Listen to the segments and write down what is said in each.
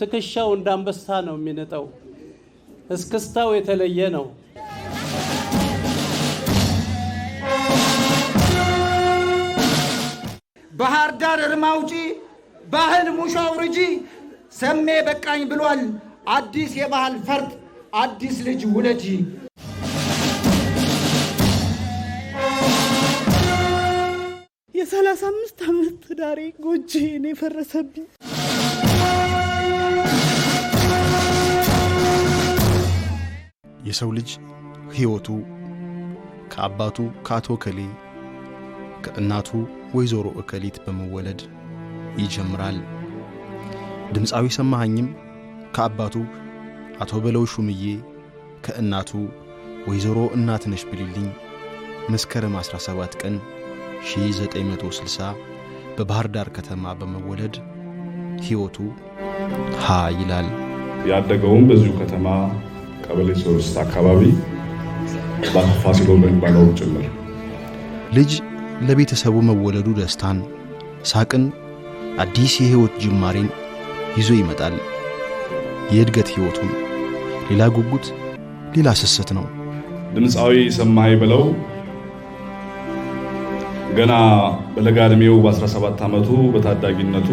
ትከሻው እንዳንበሳ ነው የሚነጠው። እስክስታው የተለየ ነው። ባህር ዳር እርማውጪ ባህል ሙሻው ርጂ ሰሜ በቃኝ ብሏል። አዲስ የባህል ፈርጥ አዲስ ልጅ ውለጂ። የ35 ዓመት ትዳሬ ጎጆዬን የፈረሰብኝ የሰው ልጅ ሕይወቱ ከአባቱ ከአቶ ከሌ ከእናቱ ወይዘሮ እከሊት በመወለድ ይጀምራል። ድምፃዊ ሰማኸኝም ከአባቱ አቶ በለው ሹምዬ ከእናቱ ወይዘሮ እናትነሽ ብልልኝ መስከረም 17 ቀን 1960 በባህር ዳር ከተማ በመወለድ ሕይወቱ ሀ ይላል። ያደገውም በዚሁ ከተማ ቀበሌ 3 አካባቢ ባፋሲሎ በሚባለው ጭምር። ልጅ ለቤተሰቡ መወለዱ ደስታን፣ ሳቅን፣ አዲስ የሕይወት ጅማሬን ይዞ ይመጣል። የእድገት ሕይወቱን ሌላ ጉጉት፣ ሌላ ስስት ነው። ድምፃዊ ሰማኸኝ በለው ገና በለጋ ዕድሜው በ17 ዓመቱ በታዳጊነቱ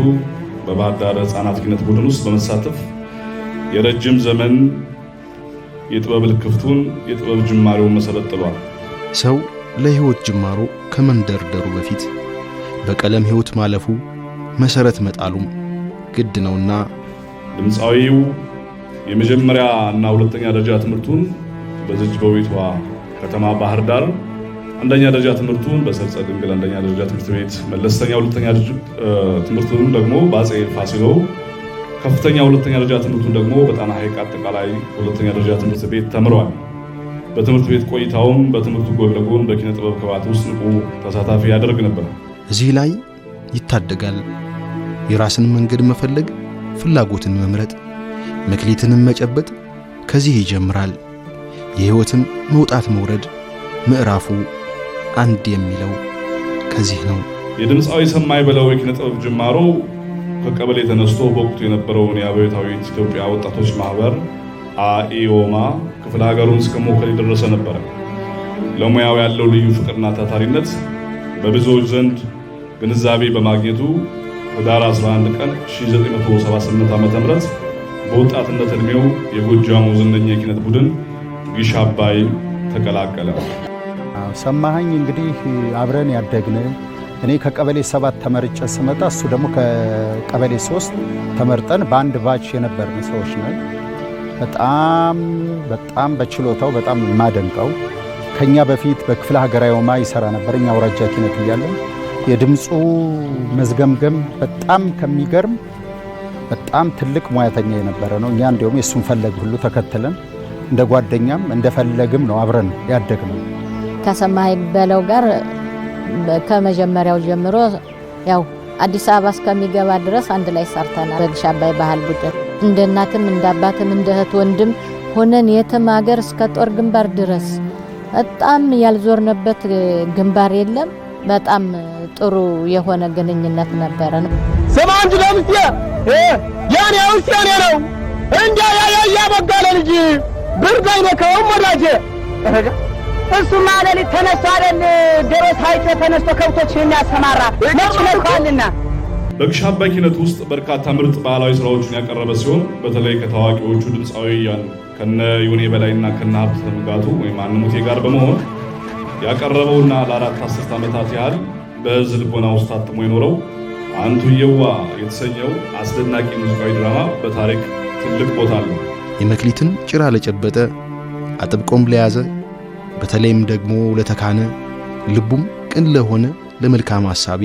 በባህር ዳር ሕፃናት ኪነት ቡድን ውስጥ በመሳተፍ የረጅም ዘመን የጥበብ ልክፍቱን የጥበብ ጅማሬውን መሰረት ጥሏል። ሰው ለሕይወት ጅማሮ ከመንደርደሩ በፊት በቀለም ሕይወት ማለፉ መሰረት መጣሉም ግድ ነውና ድምፃዊው የመጀመሪያ እና ሁለተኛ ደረጃ ትምህርቱን በዚች በውቢቷ ከተማ ባህር ዳር፣ አንደኛ ደረጃ ትምህርቱን በሰርጸ ድንግል አንደኛ ደረጃ ትምህርት ቤት፣ መለስተኛ ሁለተኛ ትምህርቱን ደግሞ በአፄ ፋሲሎ፣ ከፍተኛ ሁለተኛ ደረጃ ትምህርቱን ደግሞ በጣና ሐይቅ አጠቃላይ ሁለተኛ ደረጃ ትምህርት ቤት ተምሯል። በትምህርት ቤት ቆይታውም በትምህርቱ ጎን ለጎን በኪነ ጥበብ ክበባት ውስጥ ንቁ ተሳታፊ ያደርግ ነበር። እዚህ ላይ ይታደጋል። የራስን መንገድ መፈለግ፣ ፍላጎትን መምረጥ፣ መክሊትንም መጨበጥ ከዚህ ይጀምራል። የሕይወትን መውጣት መውረድ ምዕራፉ አንድ የሚለው ከዚህ ነው። የድምፃዊ ሰማኸኝ በለው የኪነ ጥበብ ጅማሮ ከቀበሌ ተነስቶ በወቅቱ የነበረውን የአብዮታዊት ኢትዮጵያ ወጣቶች ማህበር አኢኦማ ክፍለ ሀገሩን እስከ መወከል የደረሰ ነበር። ለሙያው ያለው ልዩ ፍቅርና ታታሪነት በብዙዎች ዘንድ ግንዛቤ በማግኘቱ ህዳር 11 ቀን 1978 ዓ.ም በወጣትነት ዕድሜው የጎጃሙ ዝነኛ የኪነት ቡድን ግሽ አባይ ተቀላቀለ። ሰማኸኝ እንግዲህ አብረን ያደግን፣ እኔ ከቀበሌ 7 ተመርጬ ስመጣ እሱ ደግሞ ከቀበሌ 3 ተመርጠን በአንድ ባች የነበርን ሰዎች ነን። በጣም በችሎታው በጣም ማደንቀው ከኛ በፊት በክፍለ ሀገራዊ ኦማ ይሰራ ነበር። እኛ አውራጃ ኪነት እያለን የድምፁ መዝገምገም በጣም ከሚገርም በጣም ትልቅ ሙያተኛ የነበረ ነው። እኛ እንዲሁም የሱን ፈለግ ሁሉ ተከትለን እንደ ጓደኛም እንደፈለግም ነው አብረን ያደግነው። ከሰማኸኝ በለው ጋር ከመጀመሪያው ጀምሮ ያው አዲስ አበባ እስከሚገባ ድረስ አንድ ላይ ሰርተናል። በግሽ አባይ ባህል ቡድን እንደ እናትም እንደ አባትም እንደ እህት ወንድም ሆነን የትም ሀገር እስከ ጦር ግንባር ድረስ በጣም ያልዞርንበት ግንባር የለም። በጣም ጥሩ የሆነ ግንኙነት ነበረን። ሰማንጅ ለምስቴ ያኔ ያውስያኔ ነው እንዴ ያ በጋለ ልጅ ብርዳይ ነካው ወዳጄ እሱ ማለሊ ተነስቶ አይደል ደረስ ሀይቶ ተነስቶ ከብቶችን የሚያሰማራ ነጭ ነካልና። በግሽ አባይ ኪነት ውስጥ በርካታ ምርጥ ባህላዊ ስራዎችን ያቀረበ ሲሆን በተለይ ከታዋቂዎቹ ድምፃዊያን ከነ ዮኔ በላይና ከነ ሀብተ ንጋቱ ወይም አንሙቴ ጋር በመሆን ያቀረበውና ለ4 አስርት ዓመታት ያህል በሕዝብ ልቦና ውስጥ ታትሞ የኖረው አንቱየዋ የተሰኘው አስደናቂ ሙዚቃዊ ድራማ በታሪክ ትልቅ ቦታ አለው። የመክሊትን ጭራ ለጨበጠ አጥብቆም ለያዘ በተለይም ደግሞ ለተካነ ልቡም ቅን ለሆነ ለመልካም ሐሳቢ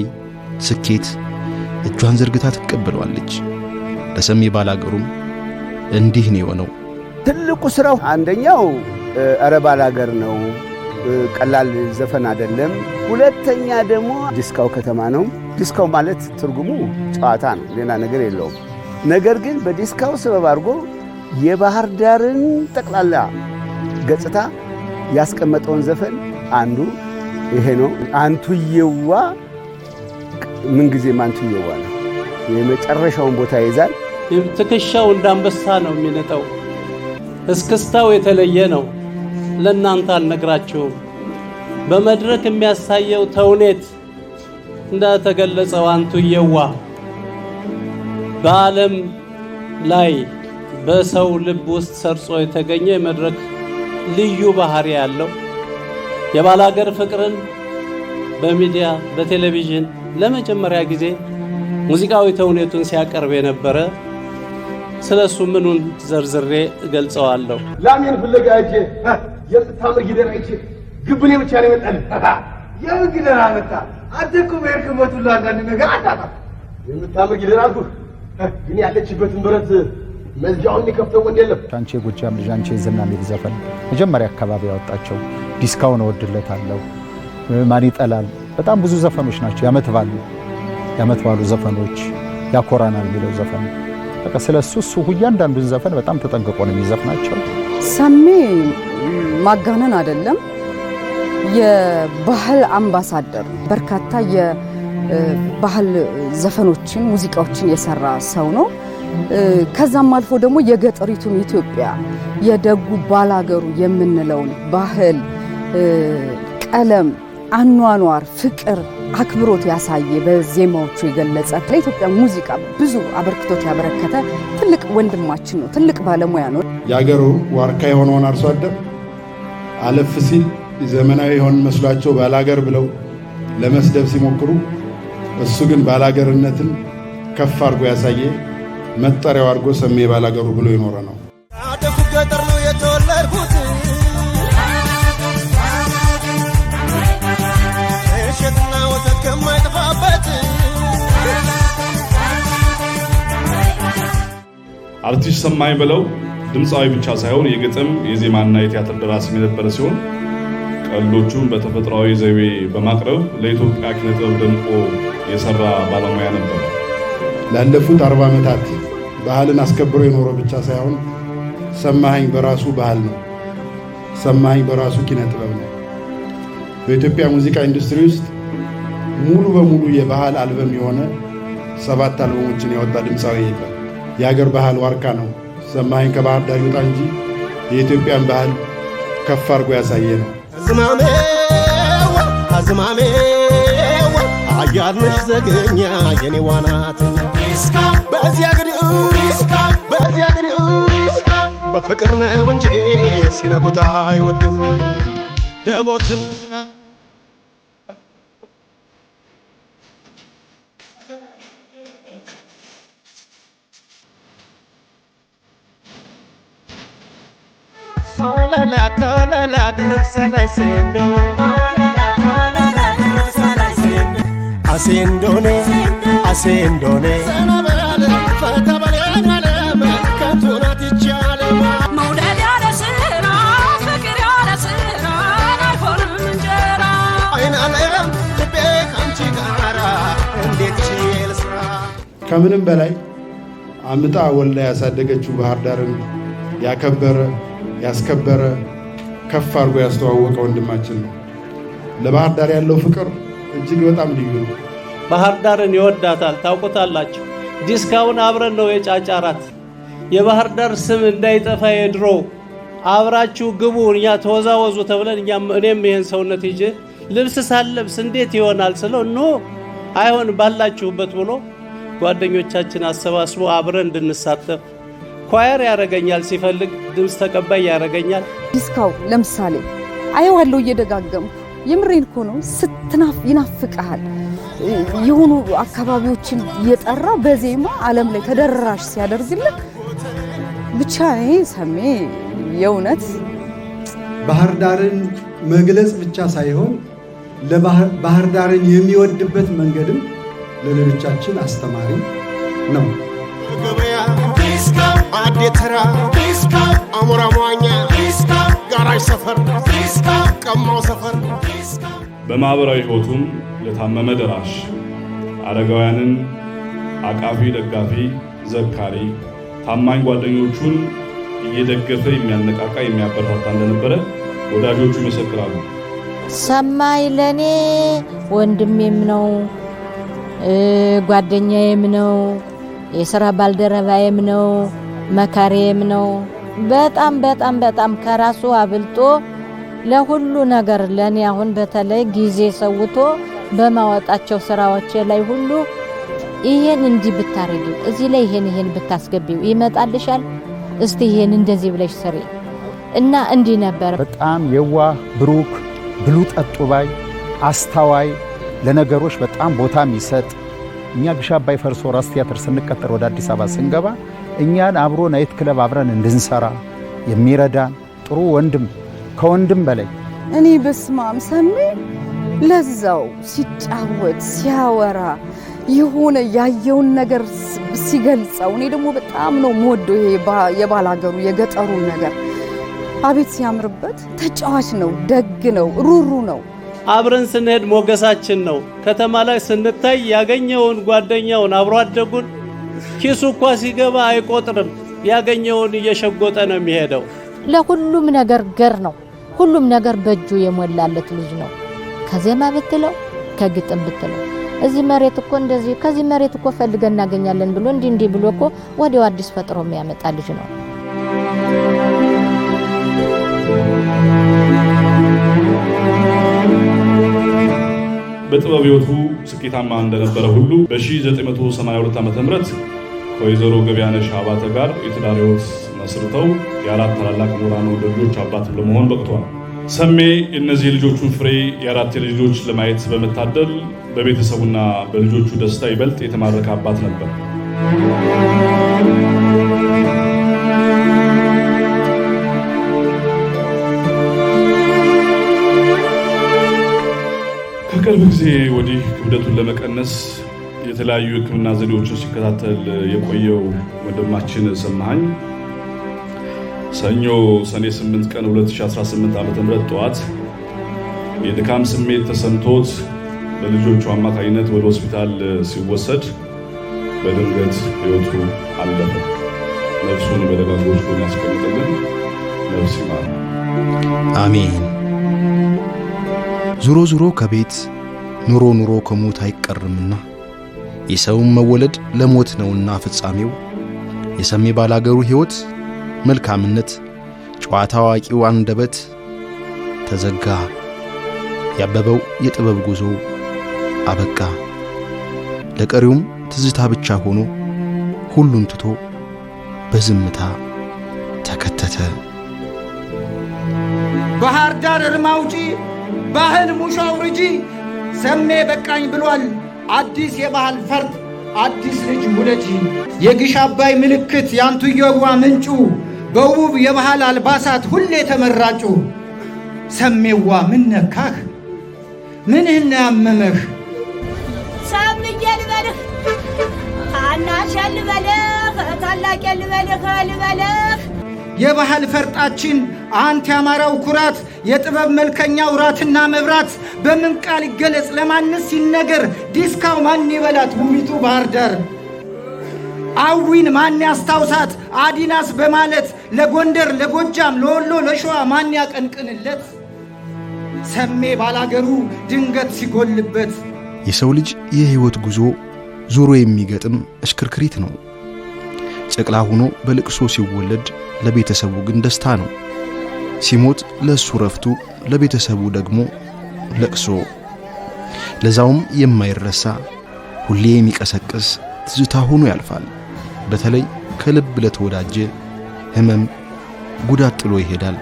ስኬት እጇን ዘርግታ ትቀበለዋለች። ለሰሜ ባላገሩም እንዲህ ነው የሆነው። ትልቁ ስራው አንደኛው አረ ባላገር ነው፣ ቀላል ዘፈን አይደለም። ሁለተኛ ደግሞ ዲስካው ከተማ ነው። ዲስካው ማለት ትርጉሙ ጨዋታ ነው፣ ሌላ ነገር የለውም። ነገር ግን በዲስካው ሰበብ አድርጎ የባህር ዳርን ጠቅላላ ገጽታ ያስቀመጠውን ዘፈን አንዱ ይሄ ነው። አንቱየዋ ምን ጊዜም አንቱየዋ ነው። የመጨረሻውን ቦታ ይዛል። ትከሻው እንዳንበሳ ነው የሚነጠው። እስክስታው የተለየ ነው። ለእናንተ አልነግራችሁም። በመድረክ የሚያሳየው ተውኔት እንደተገለጸው አንቱየዋ በዓለም ላይ በሰው ልብ ውስጥ ሰርጾ የተገኘ መድረክ ልዩ ባህሪ ያለው የባላገር ፍቅርን በሚዲያ በቴሌቪዥን ለመጀመሪያ ጊዜ ሙዚቃዊ ተውኔቱን ሲያቀርብ የነበረ ስለሱ ምኑን ዘርዝሬ እገልጸዋለሁ። ላሜን ፍለጋ እጄ የምታምር ጊደር አይቼ ግብኔ ብቻ ነው የመጣልህ። የምን ጊደር አመጣ? አንተ እኮ በሄድክበት ሁሉ አንዳንድ ነገር አታጣም። የምታምር ጊደር አልኩህ፣ ግን ያለችበትን ብረት መዝጊያውን የሚከፍተው ወንድ የለም። አንቺ የጎጃም ልጅ አንቺ የዝና የሚል ዘፈን መጀመሪያ አካባቢ ያወጣቸው ዲስካውን እወድለታለሁ፣ ማን ይጠላል፣ በጣም ብዙ ዘፈኖች ናቸው። ያመት ባሉ ዘፈኖች፣ ያኮራናል የሚለው ዘፈን በቃ ስለሱ እያንዳንዱን ዘፈን በጣም ተጠንቅቆ ነው የሚዘፍናቸው። ሰሜ ማጋነን አይደለም፣ የባህል አምባሳደር በርካታ የባህል ዘፈኖችን ሙዚቃዎችን የሰራ ሰው ነው። ከዛም አልፎ ደግሞ የገጠሪቱን ኢትዮጵያ የደጉ ባላገሩ የምንለውን ባህል፣ ቀለም፣ አኗኗር፣ ፍቅር፣ አክብሮት ያሳየ በዜማዎቹ የገለጸ ለኢትዮጵያ ሙዚቃ ብዙ አበርክቶት ያበረከተ ትልቅ ወንድማችን ነው። ትልቅ ባለሙያ ነው። የአገሩ ዋርካ የሆነውን አርሶ አደር አለፍ ሲል ዘመናዊ የሆን መስሏቸው ባላገር ብለው ለመስደብ ሲሞክሩ እሱ ግን ባላገርነትን ከፍ አድርጎ ያሳየ መጠሪያው አድርጎ ሰሜ ባላገሩ ብሎ የኖረ ነው። አደኩ ገጠር ነው የተወለድኩት፣ እሸትና ወተት ከማይጠፋበት። አርቲስት ሰማኝ በለው ድምፃዊ ብቻ ሳይሆን የግጥም የዜማና የቲያትር ደራሲ የነበረ ሲሆን ቀልዶቹን በተፈጥሯዊ ዘይቤ በማቅረብ ለኢትዮጵያ ኪነጥበብ ደምቆ የሰራ ባለሙያ ነበር። ላለፉት 40 ዓመታት ባህልን አስከብሮ የኖረ ብቻ ሳይሆን ሰማኸኝ በራሱ ባህል ነው። ሰማኸኝ በራሱ ኪነጥበብ ነው። በኢትዮጵያ ሙዚቃ ኢንዱስትሪ ውስጥ ሙሉ በሙሉ የባህል አልበም የሆነ 7 አልበሞችን ያወጣ ድምፃዊ የለም። የሀገር ባህል ዋርካ ነው። ሰማኸኝ ከባህር ዳር ይውጣ እንጂ የኢትዮጵያን ባህል ከፍ አድርጎ ያሳየ ነው። አዝማሜው አያድነሽ ዘገኛ የኔ ዋናት በዚያ ግድ በፍቅር ነው እንጂ ሲነኩት አይወድም ደቦትን አሴንዶኔ መውደድ ያለ ስራ ፍቅር ያለ ስራ አይሆንም እንጀራ። አይናለም ልቤ ካንቺ ጋራ እንዴት ችዬ ልስራ። ከምንም በላይ አምጣ ወልዳ ያሳደገችው ባህር ዳርን ያከበረ ያስከበረ ከፍ አድርጎ ያስተዋወቀ ወንድማችን ነው። ለባህር ዳር ያለው ፍቅር እጅግ በጣም ልዩ ነው። ባህር ዳርን ይወዳታል። ታውቁታላችሁ። ዲስካውን አብረን ነው የጫጫራት። የባህር ዳር ስም እንዳይጠፋ የድሮ አብራችሁ ግቡ እኛ ተወዛወዙ ተብለን እኔም ይሄን ሰውነት ይዤ ልብስ ሳለብስ እንዴት ይሆናል ስለው ኖ አይሆን ባላችሁበት ብሎ ጓደኞቻችን አሰባስቦ አብረን እንድንሳተፍ ኳየር ያረጋኛል፣ ሲፈልግ ድምጽ ተቀባይ ያረጋኛል። ዲስካው ለምሳሌ አየዋለሁ እየደጋገምኩ የምሬን እኮ ነው። ይናፍቃል። የሆኑ አካባቢዎችን እየጠራ በዜማ ዓለም ላይ ተደራሽ ሲያደርግልህ ብቻ እኔ ሰሜ የእውነት ባህር ዳርን መግለጽ ብቻ ሳይሆን ባህር ዳርን የሚወድበት መንገድም ለሌሎቻችን አስተማሪ ነው። አዴተራ አሞራ ሟኛ ጋራጅ ሰፈር ቀማው ሰፈር በማህበራዊ ህይወቱም ለታመመ ደራሽ፣ አረጋውያንን አቃፊ ደጋፊ፣ ዘካሪ፣ ታማኝ ጓደኞቹን እየደገፈ የሚያነቃቃ የሚያበረታታ እንደነበረ ወዳጆቹ ይመሰክራሉ። ሰማይ ለኔ ወንድሜም ነው ጓደኛዬም ነው የሥራ ባልደረባዬም ነው መካሪዬም ነው። በጣም በጣም በጣም ከራሱ አብልጦ ለሁሉ ነገር ለኔ አሁን በተለይ ጊዜ ሰውቶ በማወጣቸው ስራዎች ላይ ሁሉ ይሄን እንዲህ ብታረጊው እዚህ ላይ ይሄን ብታስገቢው ይመጣልሻል እስቲ ይሄን እንደዚህ ብለሽ ስሪ እና እንዲህ ነበር። በጣም የዋህ ብሩክ ብሉ ጠጡ ባይ አስተዋይ ለነገሮች በጣም ቦታ የሚሰጥ እኛ ግሽ አባይ ፈርሶ ራስ ቲያትር ስንቀጠር ወደ አዲስ አበባ ስንገባ እኛን አብሮ ናይት ክለብ አብረን እንድንሰራ የሚረዳን ጥሩ ወንድም ከወንድም በላይ እኔ በስማም ሰሜ ለዛው ሲጫወት ሲያወራ የሆነ ያየውን ነገር ሲገልጸው እኔ ደግሞ በጣም ነው የምወደው። ይሄ የባላገሩ የገጠሩን ነገር አቤት ሲያምርበት። ተጫዋች ነው፣ ደግ ነው፣ ሩሩ ነው። አብረን ስንሄድ ሞገሳችን ነው። ከተማ ላይ ስንታይ ያገኘውን ጓደኛውን አብሮ አደጉን ኪሱ እንኳን ሲገባ አይቆጥርም። ያገኘውን እየሸጎጠ ነው የሚሄደው። ለሁሉም ነገር ገር ነው። ሁሉም ነገር በእጁ የሞላለት ልጅ ነው። ከዜማ ብትለው ከግጥም ብትለው እዚህ መሬት እኮ እንደዚህ ከዚህ መሬት እኮ ፈልገን እናገኛለን ብሎ እንዲህ ብሎ እኮ ወዲያው አዲስ ፈጥሮ የሚያመጣ ልጅ ነው። በጥበብ ሕይወቱ ስኬታማ እንደነበረ ሁሉ በ1982 ዓ.ም ከወይዘሮ ገበያነሽ አባተ ጋር የትዳር ሕይወት መስርተው የአራት ታላላቅ ምሁራን ልጆች አባት ለመሆን በቅቷል። ሰሜ እነዚህ ልጆቹን ፍሬ የአራት ልጆች ለማየት በመታደል በቤተሰቡና በልጆቹ ደስታ ይበልጥ የተማረከ አባት ነበር። ከቅርብ ጊዜ ወዲህ ክብደቱን ለመቀነስ የተለያዩ የሕክምና ዘዴዎችን ሲከታተል የቆየው ወንድማችን ሰማኸኝ ሰኞ ሰኔ 8 ቀን 2018 ዓ.ም ጠዋት የድካም ስሜት ተሰምቶት በልጆቹ አማካኝነት ወደ ሆስፒታል ሲወሰድ በድንገት ሕይወቱ አለፈ። ነፍሱን በደጋጎች ጎን ያስቀምጥልን፣ ነፍስ ይማር። አሜን። ዙሮ ከቤት ኑሮ ከሞት አይቀርምና የሰውም መወለድ ለሞት ነውና ፍጻሜው የሰሜ ባላገሩ ሕይወት መልካምነት ጨዋታ አዋቂው አንደበት ተዘጋ። ያበበው የጥበብ ጉዞ አበቃ። ለቀሪውም ትዝታ ብቻ ሆኖ ሁሉን ትቶ በዝምታ ተከተተ። ባህር ዳር እርማውጪ ባህል ሙሾ አውርጂ ሰሜ በቃኝ ብሏል አዲስ የባህል ፈርጥ አዲስ ልጅ ውለጂ። የግሽ አባይ ምልክት ያንቱየዋ ምንጩ በውብ የባህል አልባሳት ሁሌ ተመራጩ። ሰሜዋ ምን ነካህ ምንህን ያመመህ? ሰምዬ ልበልህ ታናሽ ልበልህ ታላቅ ልበልህ የባህል ፈርጣችን አንተ ያማራው ኩራት የጥበብ መልከኛው ራትና መብራት በምን ቃል ይገለጽ ለማንስ ሲነገር ዲስካው ማን ይበላት ውቢቱ ባህር ዳር አዊን ማን ያስታውሳት አዲናስ በማለት ለጎንደር ለጎጃም ለወሎ ለሸዋ ማን ያቀንቅንለት ሰሜ ባላገሩ ድንገት ሲጎልበት። የሰው ልጅ የሕይወት ጉዞ ዙሮ የሚገጥም እሽክርክሪት ነው። ጨቅላ ሆኖ በልቅሶ ሲወለድ ለቤተሰቡ ግን ደስታ ነው። ሲሞት ለሱ ረፍቱ ለቤተሰቡ ደግሞ ለቅሶ። ለዛውም የማይረሳ ሁሌ የሚቀሰቅስ ትዝታ ሆኖ ያልፋል። በተለይ ከልብ ለተወዳጀ ህመም ጉዳት ጥሎ ይሄዳል።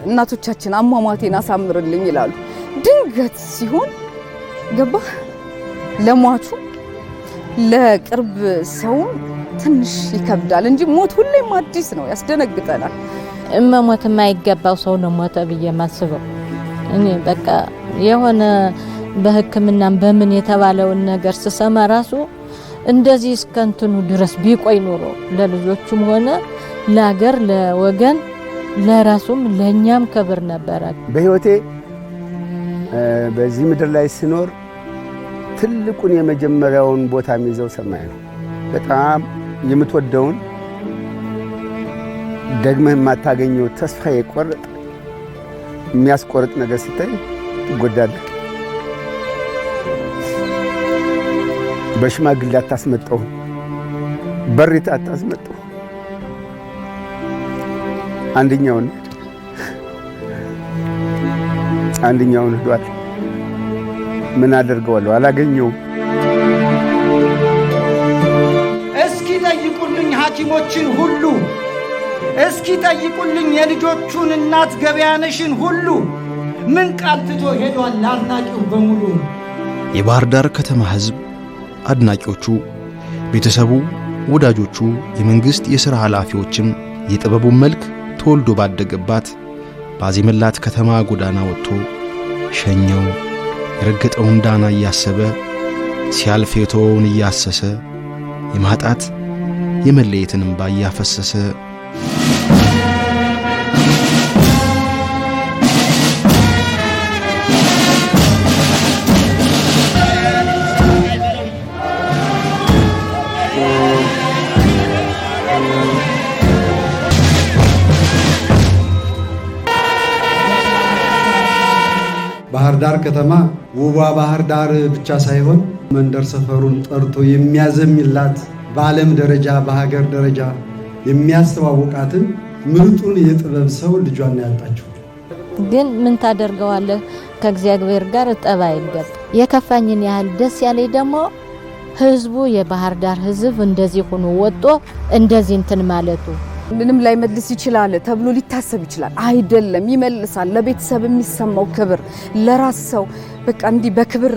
እናቶቻችን አሟሟቴን አሳምርልኝ ይላሉ። ድንገት ሲሆን ገባህ ለሟቹ ለቅርብ ሰው ትንሽ ይከብዳል እንጂ ሞት ሁሌም አዲስ ነው፣ ያስደነግጠናል። መሞት የማይገባው ሰው ነው ሞተ ብዬ ማስበው እኔ በቃ የሆነ በሕክምናም በምን የተባለውን ነገር ስሰማ ራሱ እንደዚህ እስከንትኑ ድረስ ቢቆይ ኖሮ ለልጆቹም ሆነ ለሀገር ለወገን ለራሱም ለኛም ክብር ነበረ። በህይወቴ በዚህ ምድር ላይ ስኖር ትልቁን የመጀመሪያውን ቦታ የሚይዘው ሰማይ ነው። በጣም የምትወደውን ደግመህ የማታገኘው ተስፋ የቆረጠ የሚያስቆርጥ ነገር ሲታይ ትጎዳለህ። በሽማግሌ አታስመጣው። በሪት አታስመጡ። አንደኛውን ሄዷል። ምን አደርገዋለሁ? አላገኘውም። እስኪ ጠይቁልኝ ሐኪሞችን ሁሉ፣ እስኪ ጠይቁልኝ የልጆቹን እናት ገበያነሽን ሁሉ ምን ቃል ትቶ ሄዷል ለአድናቂው በሙሉ። የባህር ዳር ከተማ ሕዝብ፣ አድናቂዎቹ፣ ቤተሰቡ፣ ወዳጆቹ፣ የመንግሥት የሥራ ኃላፊዎችም የጥበቡን መልክ ተወልዶ ባደገባት ባዜመላት ከተማ ጎዳና ወጥቶ ሸኘው። የረገጠውን ዳና እያሰበ ሲያልፍ የተወውን እያሰሰ የማጣት የመለየትን እንባ እያፈሰሰ ባህር ዳር ከተማ ውቧ ባህር ዳር ብቻ ሳይሆን መንደር ሰፈሩን ጠርቶ የሚያዘምላት በዓለም ደረጃ በሀገር ደረጃ የሚያስተዋውቃትን ምርጡን የጥበብ ሰው ልጇን ያጣችው። ግን ምን ታደርገዋለህ? ከእግዚአብሔር ጋር ጠባ ይገጥ። የከፋኝን ያህል ደስ ያለኝ ደግሞ ህዝቡ የባህር ዳር ህዝብ እንደዚህ ሆኖ ወጦ እንደዚህ እንትን ማለቱ ምንም ላይ መልስ ይችላል ተብሎ ሊታሰብ ይችላል። አይደለም፣ ይመልሳል። ለቤተሰብ የሚሰማው ክብር፣ ለራስ ሰው በቃ እንዲህ በክብር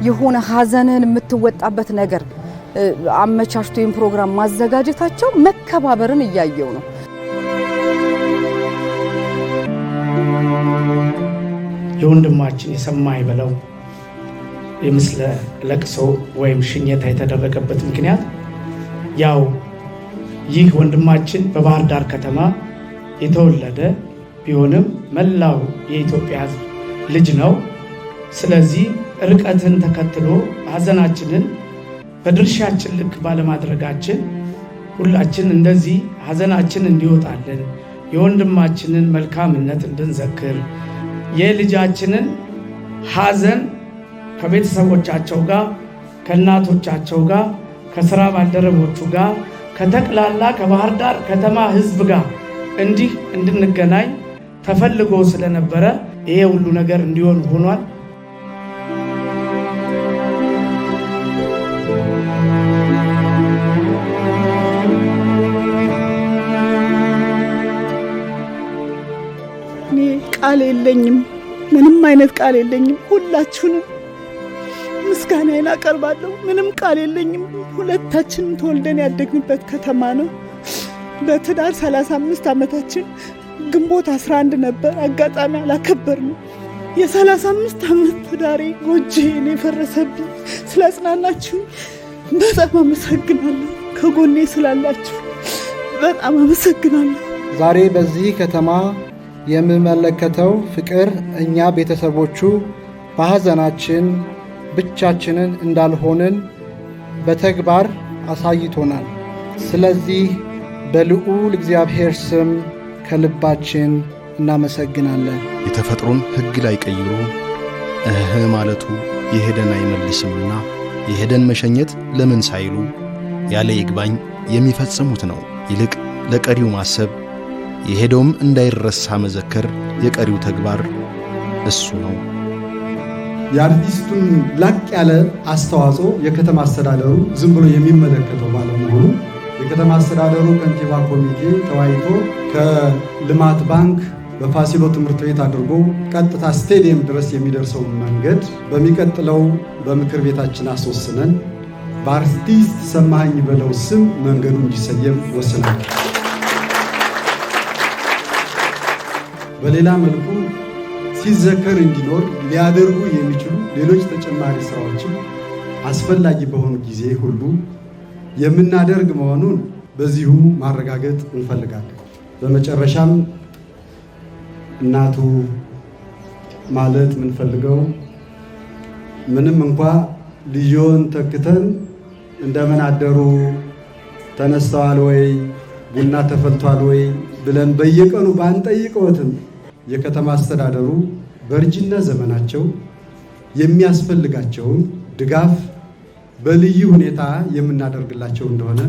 የሆነ ሀዘንህን የምትወጣበት ነገር አመቻችቶ ይህን ፕሮግራም ማዘጋጀታቸው መከባበርን እያየው ነው። የወንድማችን የሰማይ በለው የምስለ ለቅሶ ወይም ሽኝታ የተደረገበት ምክንያት ያው ይህ ወንድማችን በባህር ዳር ከተማ የተወለደ ቢሆንም መላው የኢትዮጵያ ሕዝብ ልጅ ነው። ስለዚህ ርቀትን ተከትሎ ሀዘናችንን በድርሻችን ልክ ባለማድረጋችን ሁላችን እንደዚህ ሀዘናችን እንዲወጣልን የወንድማችንን መልካምነት እንድንዘክር የልጃችንን ሀዘን ከቤተሰቦቻቸው ጋር ከእናቶቻቸው ጋር ከስራ ባልደረቦቹ ጋር ከተቅላላ ከባህር ዳር ከተማ ህዝብ ጋር እንዲህ እንድንገናኝ ተፈልጎ ስለነበረ ይሄ ሁሉ ነገር እንዲሆን ሆኗል። እኔ ቃል የለኝም፣ ምንም አይነት ቃል የለኝም። ሁላችሁንም ምስጋናዬን አቀርባለሁ። ምንም ቃል የለኝም። ሁለታችንም ተወልደን ያደግንበት ከተማ ነው። በትዳር 35 ዓመታችን ግንቦት 11 ነበር። አጋጣሚ አላከበርንም። የ35 ዓመት ትዳሬ ጎጆዬን የፈረሰብኝ። ስላጽናናችሁ በጣም አመሰግናለሁ። ከጎኔ ስላላችሁ በጣም አመሰግናለሁ። ዛሬ በዚህ ከተማ የምመለከተው ፍቅር እኛ ቤተሰቦቹ በሐዘናችን ብቻችንን እንዳልሆንን በተግባር አሳይቶናል። ስለዚህ በልዑል እግዚአብሔር ስም ከልባችን እናመሰግናለን። የተፈጥሮን ሕግ ላይ ቀይሮ ማለቱ የሄደን አይመልስምና የሄደን መሸኘት ለምን ሳይሉ ያለ ይግባኝ የሚፈጽሙት ነው። ይልቅ ለቀሪው ማሰብ የሄደውም እንዳይረሳ መዘከር የቀሪው ተግባር እሱ ነው። የአርቲስቱን ላቅ ያለ አስተዋጽኦ የከተማ አስተዳደሩ ዝም ብሎ የሚመለከተው ባለመሆኑ የከተማ አስተዳደሩ ከንቲባ ኮሚቴ ተወያይቶ ከልማት ባንክ በፋሲሎ ትምህርት ቤት አድርጎ ቀጥታ ስቴዲየም ድረስ የሚደርሰው መንገድ በሚቀጥለው በምክር ቤታችን አስወስነን በአርቲስት ሰማኸኝ በለው ስም መንገዱ እንዲሰየም ወስናል። በሌላ መልኩ ሲዘከር እንዲኖር ሊያደርጉ የሚችሉ ሌሎች ተጨማሪ ስራዎችን አስፈላጊ በሆኑ ጊዜ ሁሉ የምናደርግ መሆኑን በዚሁ ማረጋገጥ እንፈልጋለን። በመጨረሻም እናቱ ማለት የምንፈልገው ምንም እንኳ ልጆን ተክተን እንደምን አደሩ፣ ተነስተዋል ወይ፣ ቡና ተፈልቷል ወይ ብለን በየቀኑ ባንጠይቀዎትም የከተማ አስተዳደሩ በእርጅና ዘመናቸው የሚያስፈልጋቸውን ድጋፍ በልዩ ሁኔታ የምናደርግላቸው እንደሆነ